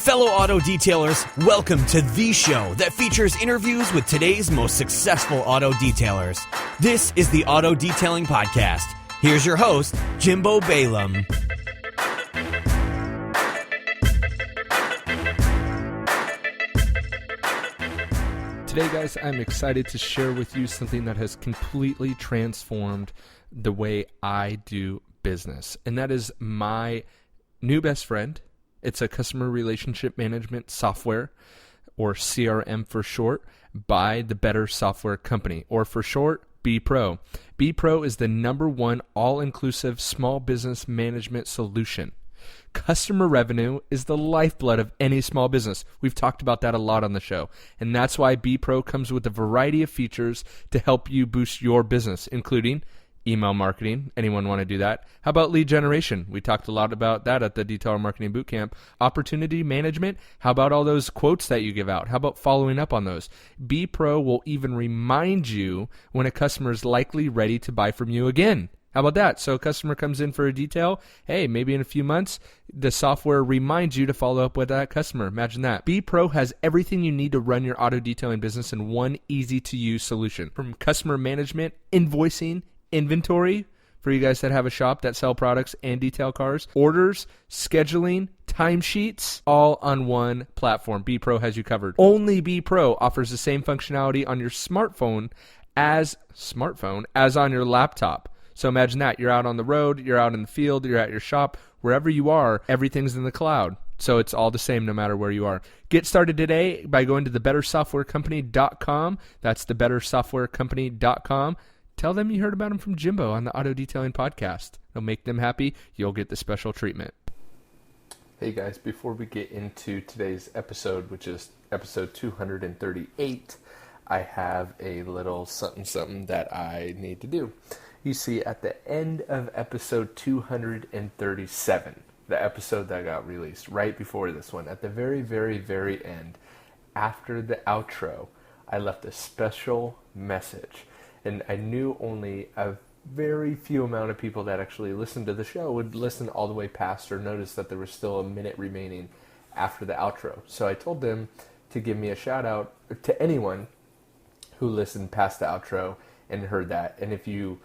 Fellow auto detailers, welcome to the show that features interviews with today's most successful auto detailers. This is the Auto Detailing Podcast. Here's your host, Jimbo Balaam. Today, guys, I'm excited to share with you something that has completely transformed the way I do business, and that is my new best friend. It's a customer relationship management software, or CRM for short, by the Better Software Company, or for short, B Pro. B Pro is the #1 all-inclusive small business management solution. Customer revenue is the lifeblood of any small business. We've talked about that a lot on the show, and that's why B Pro comes with a variety of features to help you boost your business, including email marketing. Anyone want to do that? How about lead generation? We talked a lot about that at the Detailer Marketing Bootcamp. Opportunity management. How about all those quotes that you give out? How about following up on those? B Pro will even remind you when a customer is likely ready to buy from you again. How about that? So a customer comes in for a detail. Hey, maybe in a few months, the software reminds you to follow up with that customer. Imagine that. B Pro has everything you need to run your auto detailing business in one easy-to-use solution. From customer management, invoicing, inventory for you guys that have a shop that sell products and detail cars, orders, scheduling, timesheets, all on one platform. B Pro has you covered. Only B Pro offers the same functionality on your smartphone as on your laptop. So imagine that. You're out on the road, you're out in the field, you're at your shop, wherever you are, everything's in the cloud. So it's all the same no matter where you are. Get started today by going to thebettersoftwarecompany.com. That's thebettersoftwarecompany.com. Tell them you heard about them from Jimbo on the Auto Detailing Podcast. It'll make them happy. You'll get the special treatment. Hey guys, before we get into today's episode, which is episode 238, I have a little something that I need to do. You see, at the end of episode 237, the episode that got released right before this one, at the very, very, very end, after the outro, I left a special message. And I knew only a very few amount of people that actually listened to the show would listen all the way past or notice that there was still a minute remaining after the outro. So I told them to give me a shout out to anyone who listened past the outro and heard that. And if you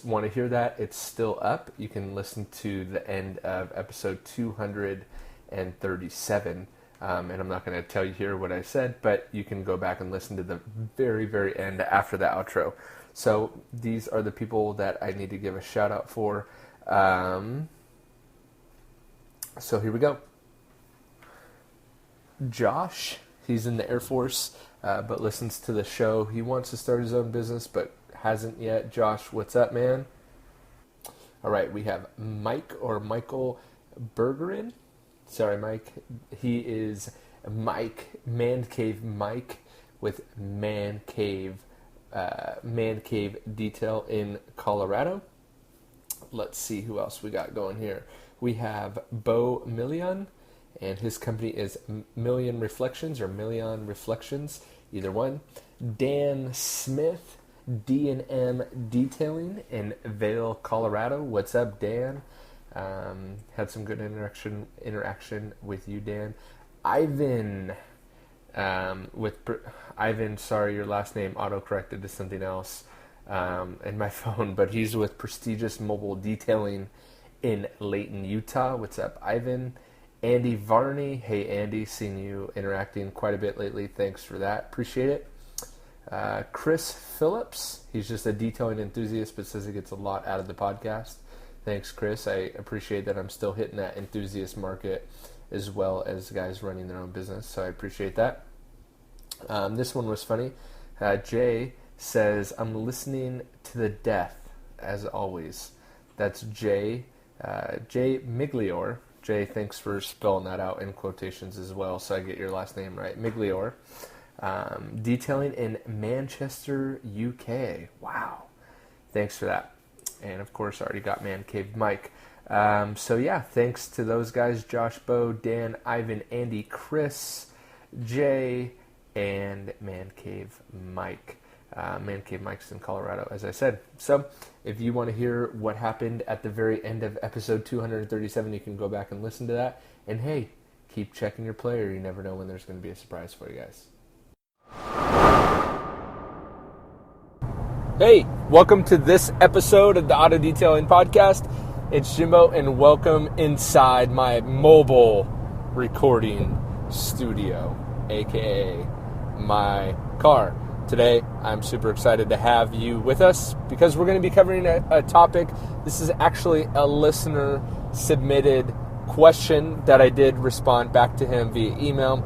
want to hear that, it's still up. You can listen to the end of episode 237. And I'm not going to tell you here what I said, but you can go back and listen to the very, very end after the outro. So these are the people that I need to give a shout out for. So here we go. Josh, he's in the Air Force, but listens to the show. He wants to start his own business, but hasn't yet. Josh, what's up, man? All right, we have Mike or Michael Bergerin. Sorry, Mike. He is Mike, Man Cave Mike, with Man Cave Detail in Colorado. Let's see who else we got going here. We have Bo Million, and his company is Million Reflections or Million Reflections, either one. Dan Smith, D&M Detailing in Vail, Colorado. What's up, Dan? Had some good interaction with you, Dan. Ivan, Ivan, sorry, your last name auto-corrected to something else in my phone, but he's with Prestigious Mobile Detailing in Layton, Utah. What's up, Ivan? Andy Varney. Hey, Andy, seen you interacting quite a bit lately. Thanks for that. Appreciate it. Chris Phillips, he's just a detailing enthusiast, but says he gets a lot out of the podcast. Thanks, Chris. I appreciate that I'm still hitting that enthusiast market as well as guys running their own business, so I appreciate that. This one was funny. Jay says, I'm listening to the death, as always. That's Jay. Jay Miglior. Jay, thanks for spelling that out in quotations as well, so I get your last name right. Miglior. Detailing in Manchester, UK. Wow. Thanks for that. And of course, I already got Man Cave Mike. So yeah, thanks to those guys, Josh, Bo, Dan, Ivan, Andy, Chris, Jay, and Man Cave Mike. Man Cave Mike's in Colorado, as I said. So if you want to hear what happened at the very end of episode 237, you can go back and listen to that. And hey, keep checking your player. You never know when there's going to be a surprise for you guys. Hey, welcome to this episode of the Auto Detailing Podcast. It's Jimbo, and welcome inside my mobile recording studio, aka my car. Today, I'm super excited to have you with us because we're going to be covering a topic. This is actually a listener submitted question that I did respond back to him via email,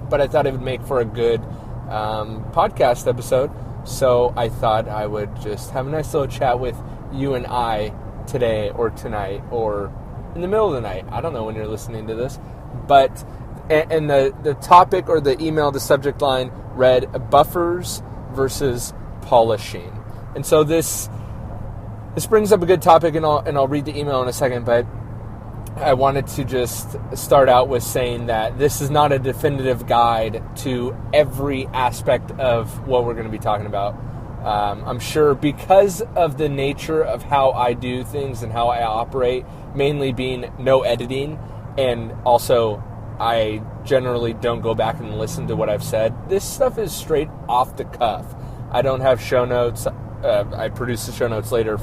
but I thought it would make for a good podcast episode. So I thought I would just have a nice little chat with you and I today or tonight or in the middle of the night. I don't know when you're listening to this. But, and the topic or the email, the subject line read buffers versus polishing. And so this brings up a good topic, and I'll read the email in a second, but I wanted to just start out with saying that this is not a definitive guide to every aspect of what we're going to be talking about. I'm sure because of the nature of how I do things and how I operate, mainly being no editing, and also I generally don't go back and listen to what I've said. This stuff is straight off the cuff. I don't have show notes. I produce the show notes later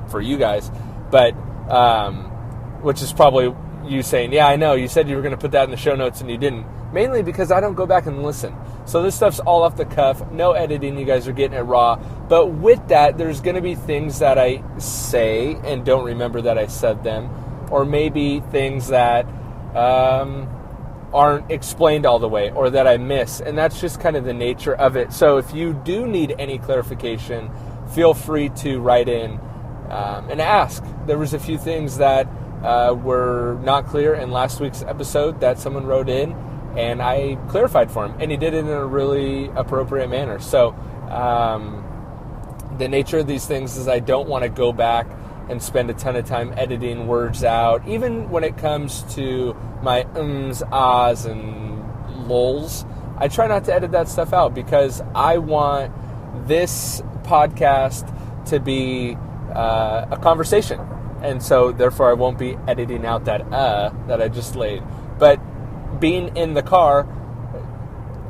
for you guys, but which is probably you saying, yeah, I know, you said you were going to put that in the show notes and you didn't. Mainly because I don't go back and listen. So this stuff's all off the cuff, no editing, you guys are getting it raw. But with that, there's going to be things that I say and don't remember that I said them, or maybe things that aren't explained all the way or that I miss. And that's just kind of the nature of it. So if you do need any clarification, feel free to write in and ask. There was a few things that were not clear in last week's episode that someone wrote in, and I clarified for him, and he did it in a really appropriate manner. So the nature of these things is I don't want to go back and spend a ton of time editing words out, even when it comes to my ums, ahs, and lulz. I try not to edit that stuff out because I want this podcast to be a conversation. And so, therefore, I won't be editing out that I just laid. But being in the car,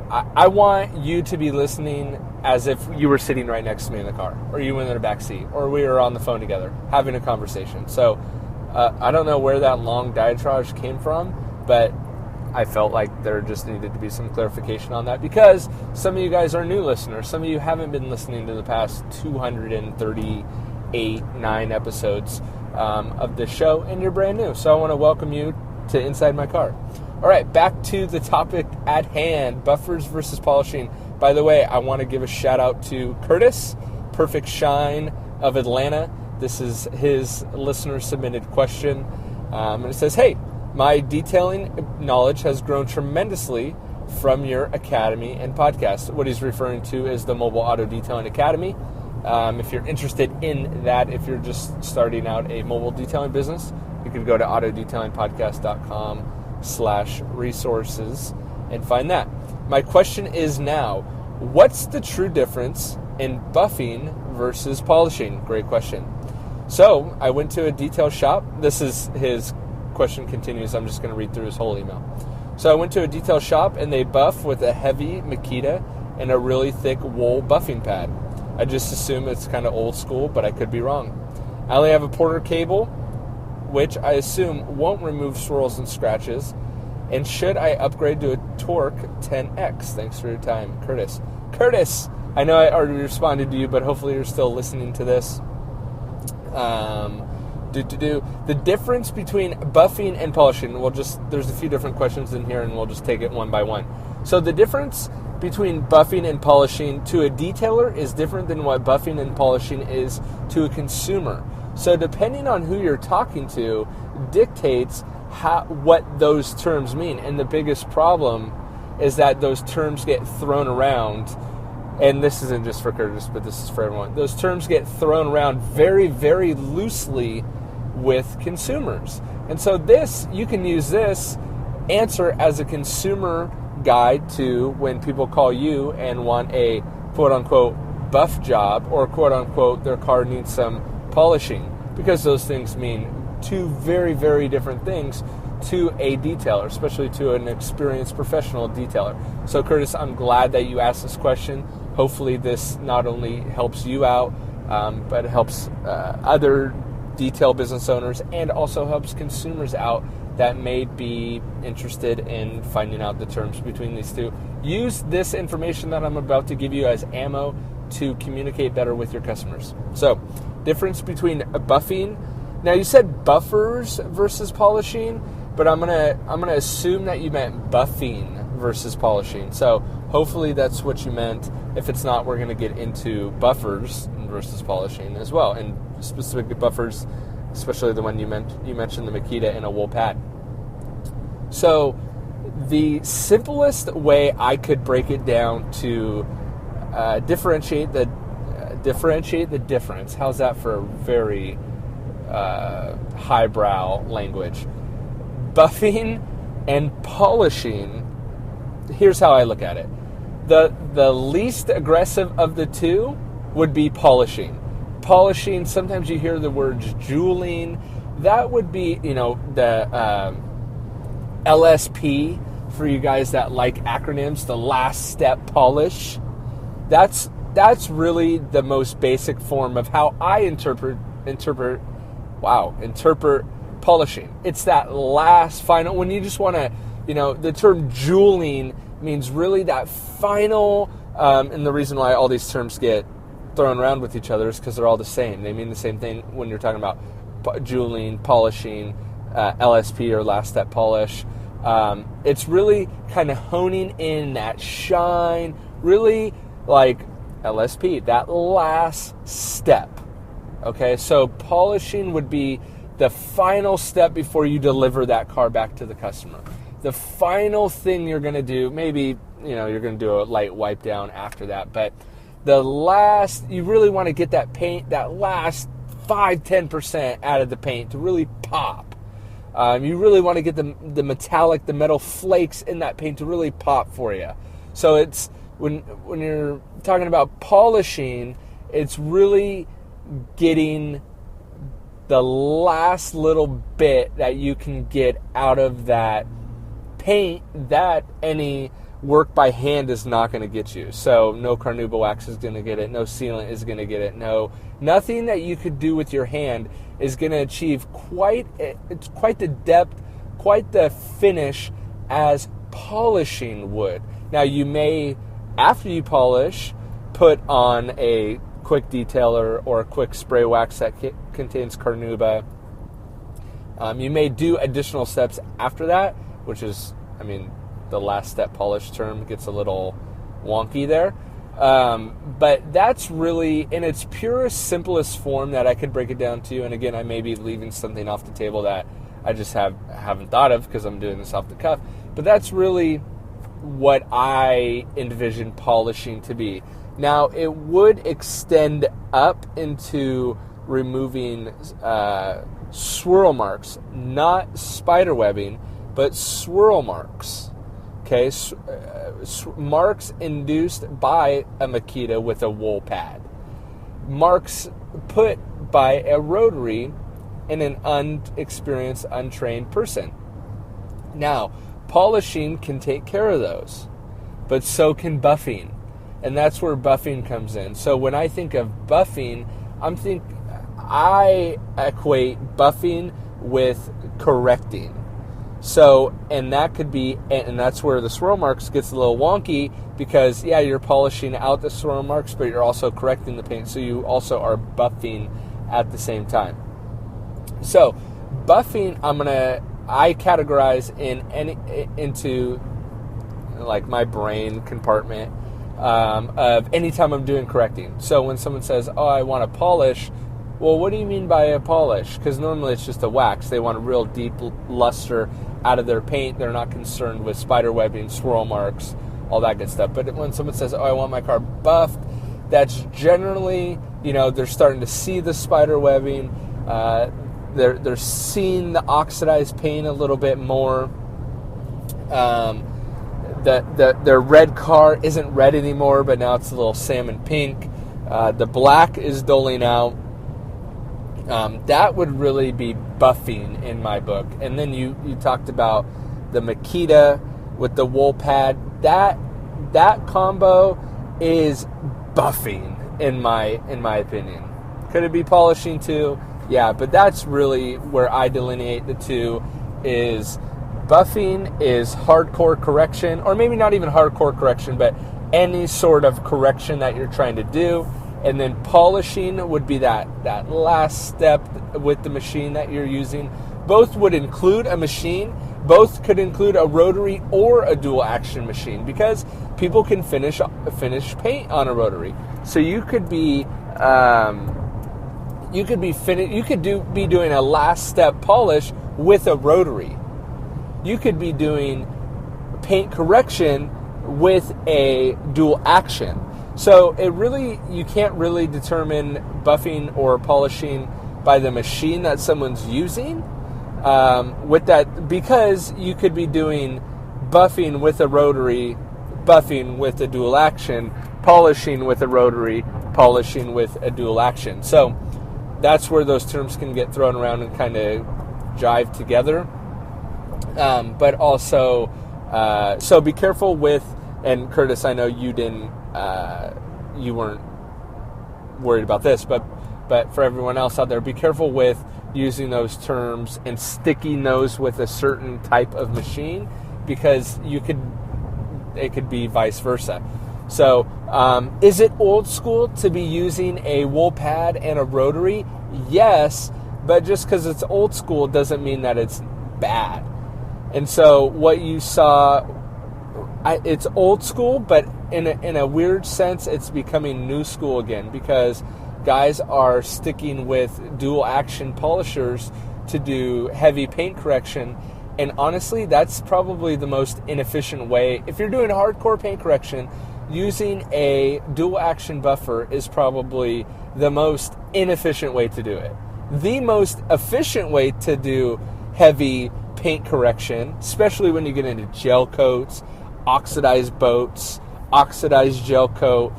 I want you to be listening as if you were sitting right next to me in the car, or you were in the back seat, or we were on the phone together having a conversation. So, I don't know where that long diatribe came from, but I felt like there just needed to be some clarification on that because some of you guys are new listeners. Some of you haven't been listening to the past 238, 9 episodes of this show, and you're brand new. So I want to welcome you to Inside My Car. All right, back to the topic at hand, buffers versus polishing. By the way, I want to give a shout out to Curtis, Perfect Shine of Atlanta. This is his listener submitted question. And it says, hey, my detailing knowledge has grown tremendously from your academy and podcast. What he's referring to is the Mobile Auto Detailing Academy. If you're interested in that, if you're just starting out a mobile detailing business, you can go to autodetailingpodcast.com/resources and find that. My question is now, what's the true difference in buffing versus polishing? Great question. So I went to a detail shop. This is his question continues. I'm just going to read through his whole email. So I went to a detail shop and they buff with a heavy Makita and a really thick wool buffing pad. I just assume it's kind of old school, but I could be wrong. I only have a Porter cable, which I assume won't remove swirls and scratches. And should I upgrade to a Torque 10X? Thanks for your time, Curtis. Curtis, I know I already responded to you, but hopefully you're still listening to this. The difference between buffing and polishing, there's a few different questions in here, and we'll just take it one by one. So the difference between buffing and polishing to a detailer is different than what buffing and polishing is to a consumer. So depending on who you're talking to dictates what those terms mean. And the biggest problem is that those terms get thrown around, and this isn't just for Curtis, but this is for everyone. Those terms get thrown around very, very loosely with consumers. And so you can use this answer as a consumer guide to when people call you and want a quote-unquote buff job or quote-unquote their car needs some polishing, because those things mean two very, very different things to a detailer, especially to an experienced professional detailer. So Curtis, I'm glad that you asked this question. Hopefully this not only helps you out, but it helps other detail business owners and also helps consumers out that may be interested in finding out the terms between these two. Use this information that I'm about to give you as ammo to communicate better with your customers. So, difference between buffing. Now you said buffers versus polishing, but I'm gonna assume that you meant buffing versus polishing. So hopefully that's what you meant. If it's not, we're gonna get into buffers versus polishing as well, and specifically buffers, especially the one you mentioned, the Makita in a wool pad. So the simplest way I could break it down to differentiate the difference. How's that for a very highbrow language? Buffing and polishing. Here's how I look at it. The least aggressive of the two would be polishing. Polishing, sometimes you hear the words jeweling. That would be, the LSP for you guys that like acronyms, the last step polish. That's really the most basic form of how I interpret polishing. It's that last final, when you just want to, the term jeweling means really that final, and the reason why all these terms get thrown around with each other is because they're all the same. They mean the same thing when you're talking about jeweling, polishing, LSP or last step polish. It's really kind of honing in that shine, really like LSP, that last step. Okay, so polishing would be the final step before you deliver that car back to the customer. The final thing you're going to do, maybe, you're going to do a light wipe down after that, but the last, you really want to get that paint, that last 5-10% out of the paint to really pop. You really want to get the metallic, the metal flakes in that paint to really pop for you. So it's, when you're talking about polishing, it's really getting the last little bit that you can get out of that paint that any work by hand is not going to get you. So no carnauba wax is going to get it, no sealant is going to get it, nothing that you could do with your hand is going to achieve quite the depth, quite the finish as polishing would. Now you may, after you polish, put on a quick detailer or a quick spray wax that contains carnauba. You may do additional steps after that, which is, the last step polish term gets a little wonky there. But that's really, in its purest, simplest form that I could break it down to you. And again, I may be leaving something off the table that I just haven't thought of because I'm doing this off the cuff. But that's really what I envision polishing to be. Now, it would extend up into removing swirl marks, not spider webbing, but swirl marks. Okay, marks induced by a Makita with a wool pad. Marks put by a rotary in an unexperienced, untrained person. Now, polishing can take care of those, but so can buffing. And that's where buffing comes in. So when I think of buffing, I equate buffing with correcting. So, and that could be, and that's where the swirl marks gets a little wonky because, yeah, you're polishing out the swirl marks, but you're also correcting the paint. So you also are buffing at the same time. So buffing, I categorize into like my brain compartment of anytime I'm doing correcting. So when someone says, oh, I want to polish, well, what do you mean by a polish? Because normally it's just a wax. They want a real deep luster out of their paint. They're not concerned with spider webbing, swirl marks, all that good stuff. But when someone says, oh, I want my car buffed, that's generally, they're starting to see the spider webbing. They're seeing the oxidized paint a little bit more. Their red car isn't red anymore, but now it's a little salmon pink. The black is dulling out. That would really be buffing in my book. And then you talked about the Makita with the wool pad. That combo is buffing in my opinion. Could it be polishing too? Yeah, but that's really where I delineate the two. Is buffing is hardcore correction, or maybe not even hardcore correction, but any sort of correction that you're trying to do. And then polishing would be that last step with the machine that you're using. Both would include a machine. Both could include a rotary or a dual action machine, because people can finish paint on a rotary. So you could be be doing a last step polish with a rotary. You could be doing paint correction with a dual action. So you can't really determine buffing or polishing by the machine that someone's using. With that, because you could be doing buffing with a rotary, buffing with a dual action, polishing with a rotary, polishing with a dual action. So that's where those terms can get thrown around and kind of jive together. But also, so be careful with, and Curtis, I know you weren't worried about this, but for everyone else out there, be careful with using those terms and sticking those with a certain type of machine, because it could be vice versa. So, is it old school to be using a wool pad and a rotary? Yes, but just because it's old school doesn't mean that it's bad. And so what you saw, it's old school, but in a weird sense, it's becoming new school again, because guys are sticking with dual action polishers to do heavy paint correction. And honestly, that's probably the most inefficient way. If you're doing hardcore paint correction, using a dual action buffer is probably the most inefficient way to do it. The most efficient way to do heavy paint correction, especially when you get into gel coats, oxidized boats, oxidized gel coat,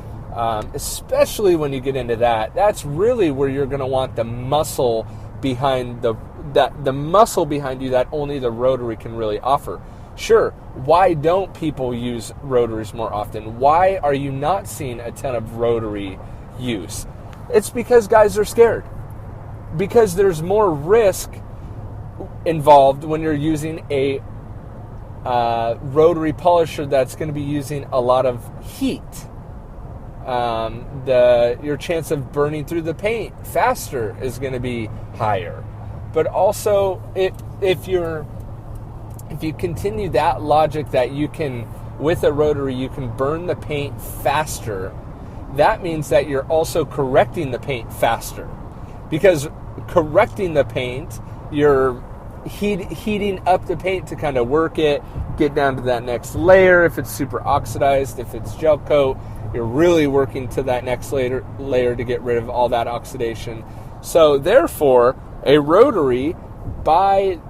especially when you get into that's really where you're going to want the muscle behind the muscle behind you that only the rotary can really offer. Sure, why don't people use rotaries more often? Why are you not seeing a ton of rotary use? It's because guys are scared. Because there's more risk involved when you're using a rotary polisher that's going to be using a lot of heat. Your chance of burning through the paint faster is going to be higher. But also, if you continue that logic that you can, with a rotary, you can burn the paint faster, that means that you're also correcting the paint faster. Because correcting the paint, you're heating up the paint to kind of work it, get down to that next layer. If it's super oxidized, if it's gel coat, you're really working to that next layer to get rid of all that oxidation. So therefore, a rotary, by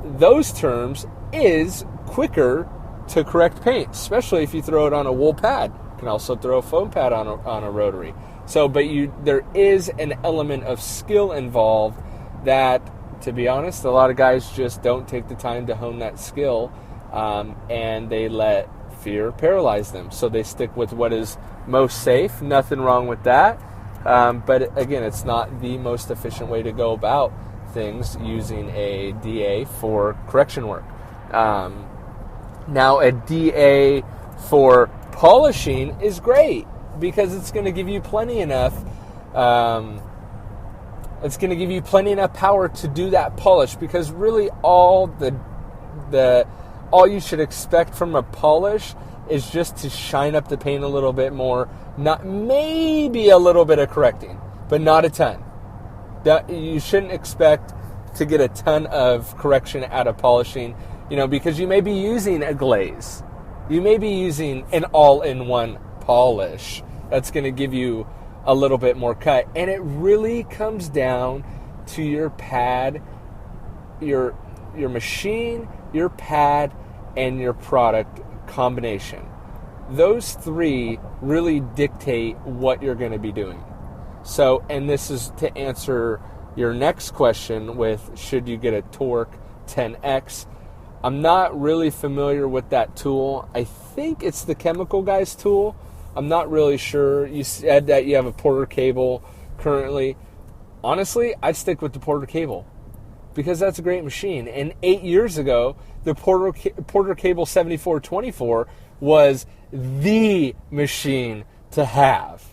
those terms, is quicker to correct paint, especially if you throw it on a wool pad. You can also throw a foam pad on a rotary. So, there is an element of skill involved that, to be honest, a lot of guys just don't take the time to hone that skill, and they let fear paralyze them. So they stick with what is most safe. Nothing wrong with that. But again, it's not the most efficient way to go about things using a DA for correction work. Now, a DA for polishing is great because it's going to give you plenty enough. It's going to give you plenty enough power to do that polish, because really all you should expect from a polish is just to shine up the paint a little bit more, not maybe a little bit of correcting, but not a ton. You shouldn't expect to get a ton of correction out of polishing, because you may be using a glaze. You may be using an all-in-one polish that's going to give you a little bit more cut. And it really comes down to your pad, your machine, your pad, and your product combination. Those three really dictate what you're going to be doing. So, and this is to answer your next question with should you get a Torque 10X, I'm not really familiar with that tool. I think it's the Chemical Guys tool. I'm not really sure. You said that you have a Porter cable currently. Honestly, I'd stick with the Porter cable because that's a great machine. And 8 years ago, the Porter Cable 7424 was the machine to have.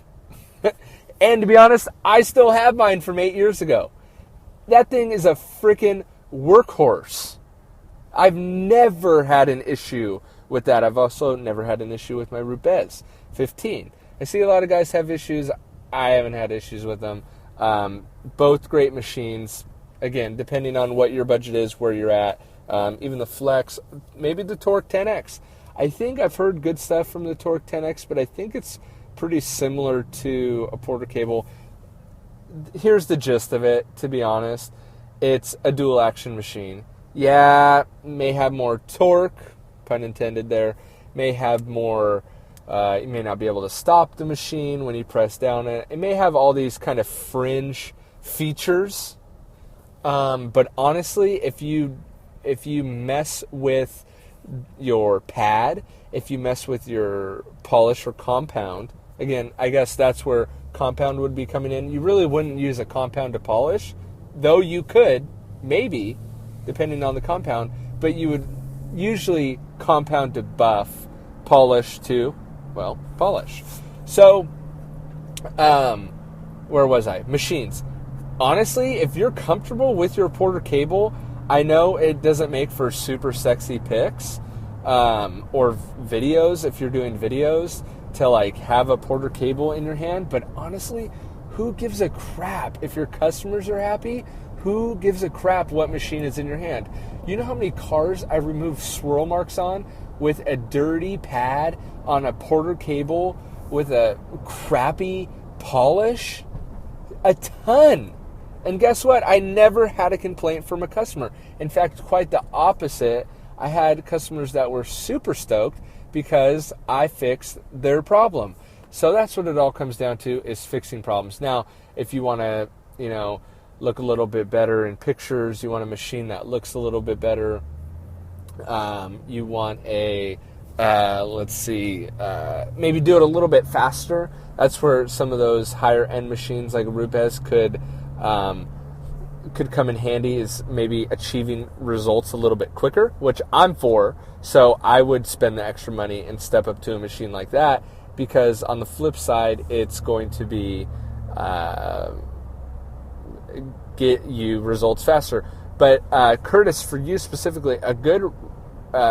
And to be honest, I still have mine from 8 years ago. That thing is a freaking workhorse. I've never had an issue with that. I've also never had an issue with my Rupes 15. I see a lot of guys have issues. I haven't had issues with them. Both great machines. Again, depending on what your budget is, where you're at. Even the Flex, maybe the Torque 10X. I think I've heard good stuff from the Torque 10X, but I think it's pretty similar to a Porter cable. Here's the gist of it, to be honest. It's a dual action machine. Yeah, may have more torque, pun intended there, may have more, you may not be able to stop the machine when you press down it. It may have all these kind of fringe features, but honestly, if you mess with your pad, if you mess with your polish or compound, again, I guess that's where compound would be coming in. You really wouldn't use a compound to polish, though you could, maybe, depending on the compound, but you would usually compound to buff, polish to, well, polish. So, where was I? Machines. Honestly, if you're comfortable with your Porter cable, I know it doesn't make for super sexy pics or videos if you're doing videos to like have a Porter cable in your hand, but honestly, who gives a crap if your customers are happy? Who gives a crap what machine is in your hand? You know how many cars I removed swirl marks on with a dirty pad on a Porter cable with a crappy polish? A ton. And guess what? I never had a complaint from a customer. In fact, quite the opposite. I had customers that were super stoked because I fixed their problem. So that's what it all comes down to, is fixing problems. Now, if you want to, look a little bit better in pictures, you want a machine that looks a little bit better, you want a, maybe do it a little bit faster. That's where some of those higher end machines like Rupes could come in handy, is maybe achieving results a little bit quicker, which I'm for. So I would spend the extra money and step up to a machine like that, because on the flip side, it's going to be get you results faster. But Curtis, for you specifically, a good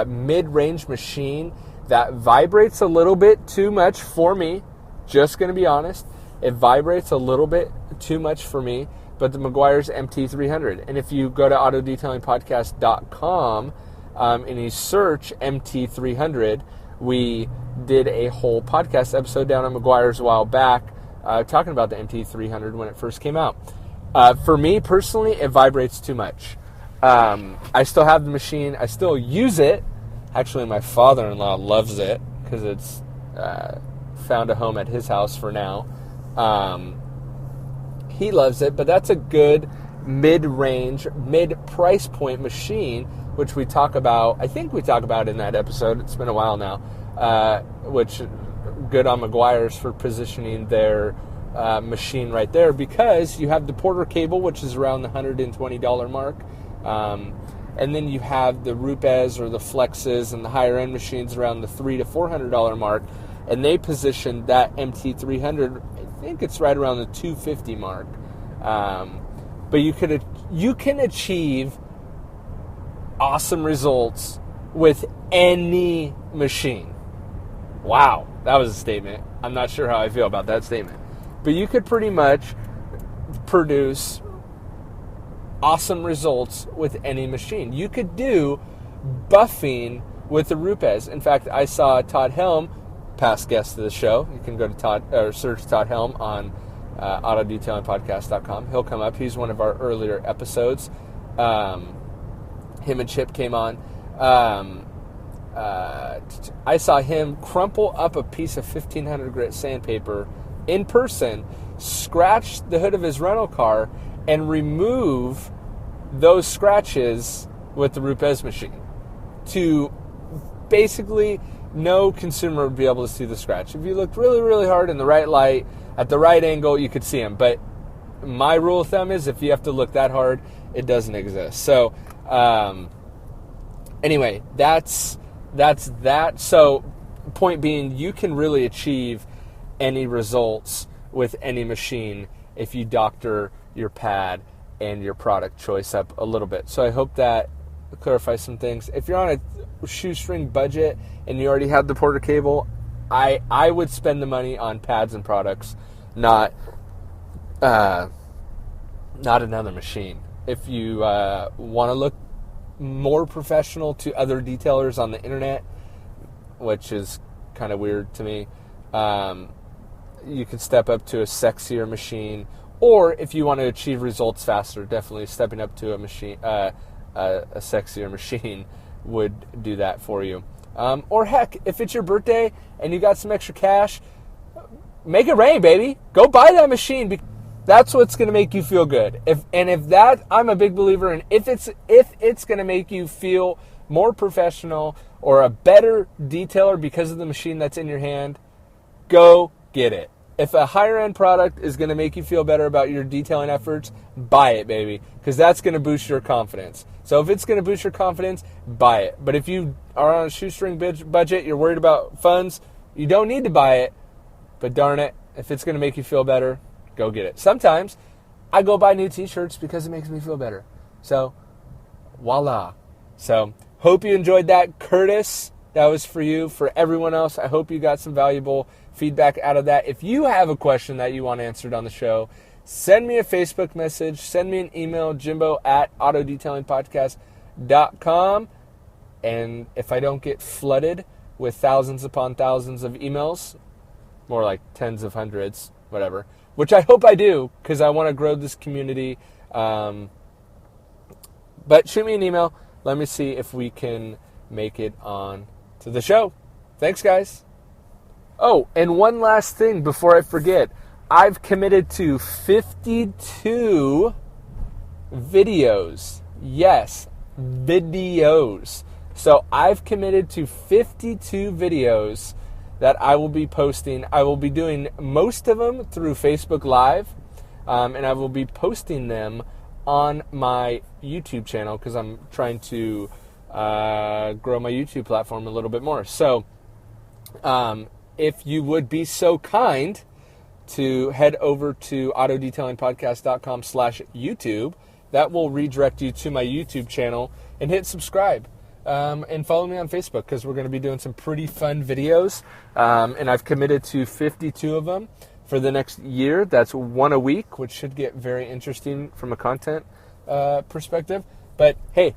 mid-range machine that vibrates a little bit too much for me, just going to be honest, it vibrates a little bit too much for me, but the Meguiar's MT300. And if you go to autodetailingpodcast.com and you search MT300, we did a whole podcast episode down on Meguiar's a while back talking about the MT300 when it first came out. For me personally, it vibrates too much. I still have the machine. I still use it. Actually, my father-in-law loves it because it's found a home at his house for now. He loves it, but that's a good mid-range, mid-price point machine, which we talk about. I think we talk about in that episode. It's been a while now. Which good on Meguiar's for positioning their machine right there, because you have the Porter cable, which is around the $120 mark, and then you have the Rupes or the Flexes and the higher end machines around the $300 to $400 mark, and they position that MT300. I think it's right around the $250 mark, but you can achieve awesome results with any machine. Wow, that was a statement. I'm not sure how I feel about that statement. But you could pretty much produce awesome results with any machine. You could do buffing with the Rupes. In fact, I saw Todd Helm, past guest of the show. You can go to search Todd Helm on autodetailingpodcast.com. He'll come up. He's one of our earlier episodes. Him and Chip came on. I saw him crumple up a piece of 1500 grit sandpaper in person, scratch the hood of his rental car, and remove those scratches with the Rupes machine. To basically, no consumer would be able to see the scratch. If you looked really, really hard in the right light, at the right angle, you could see them. But my rule of thumb is if you have to look that hard, it doesn't exist. So, anyway, that's that. So, point being, you can really achieve any results with any machine if you doctor your pad and your product choice up a little bit. So I hope that clarifies some things. If you're on a shoestring budget and you already have the Porter cable, I would spend the money on pads and products, not another machine. If you want to look more professional to other detailers on the internet, which is kind of weird to me, you can step up to a sexier machine. Or if you want to achieve results faster, definitely stepping up to a machine, a sexier machine would do that for you. Or heck, if it's your birthday and you got some extra cash, make it rain, baby. Go buy that machine. That's what's going to make you feel good. I'm a big believer in if it's going to make you feel more professional or a better detailer because of the machine that's in your hand, go get it. If a higher end product is going to make you feel better about your detailing efforts, buy it, baby, because that's going to boost your confidence. So if it's going to boost your confidence, buy it. But if you are on a shoestring budget, you're worried about funds, you don't need to buy it. But darn it, if it's going to make you feel better, go get it. Sometimes I go buy new t-shirts because it makes me feel better. So, voila. So, hope you enjoyed that. Curtis, that was for you. For everyone else, I hope you got some valuable feedback out of that. If you have a question that you want answered on the show, send me a Facebook message, send me an email, jimbo@autodetailingpodcast.com. And if I don't get flooded with thousands upon thousands of emails, more like tens of hundreds, whatever, which I hope I do because I want to grow this community. But shoot me an email. Let me see if we can make it on to the show. Thanks, guys. Oh, and one last thing before I forget. I've committed to 52 videos. Yes, videos. So I've committed to 52 videos that I will be posting. I will be doing most of them through Facebook Live, and I will be posting them on my YouTube channel because I'm trying to grow my YouTube platform a little bit more. So if you would be so kind to head over to autodetailingpodcast.com/YouTube, that will redirect you to my YouTube channel, and hit subscribe. And follow me on Facebook because we're going to be doing some pretty fun videos. And I've committed to 52 of them for the next year. That's one a week, which should get very interesting from a content perspective. But hey,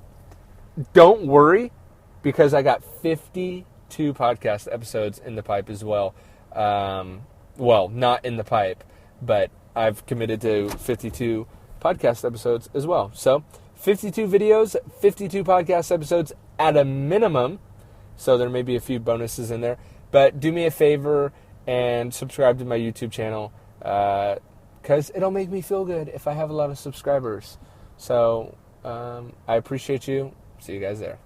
don't worry because I got 52 podcast episodes in the pipe as well. Well, not in the pipe, but I've committed to 52 podcast episodes as well. So 52 videos, 52 podcast episodes at a minimum. So there may be a few bonuses in there. But do me a favor and subscribe to my YouTube channel because it'll make me feel good if I have a lot of subscribers. So I appreciate you. See you guys there.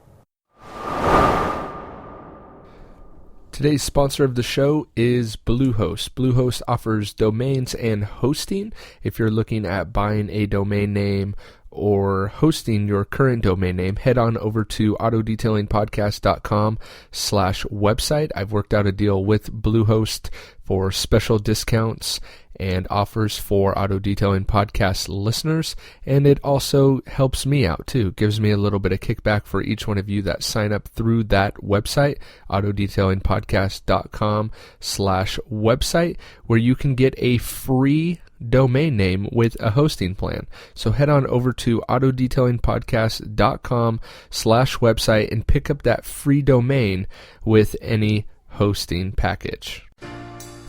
Today's sponsor of the show is Bluehost. Bluehost offers domains and hosting. If you're looking at buying a domain name or hosting your current domain name, head on over to autodetailingpodcast.com/website. I've worked out a deal with Bluehost for special discounts and offers for Auto Detailing Podcast listeners, and it also helps me out too. Gives me a little bit of kickback for each one of you that sign up through that website, autodetailingpodcast.com/website, where you can get a free domain name with a hosting plan. So head on over to autodetailingpodcast.com/website and pick up that free domain with any hosting package.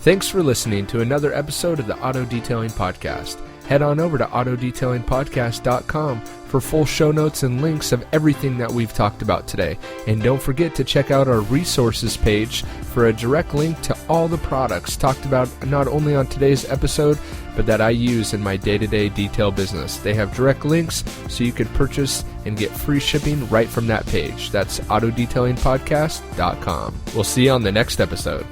Thanks for listening to another episode of the Auto Detailing Podcast. head on over to autodetailingpodcast.com for full show notes and links of everything that we've talked about today. And don't forget to check out our resources page for a direct link to all the products talked about not only on today's episode, but that I use in my day-to-day detail business. They have direct links so you can purchase and get free shipping right from that page. That's autodetailingpodcast.com. We'll see you on the next episode.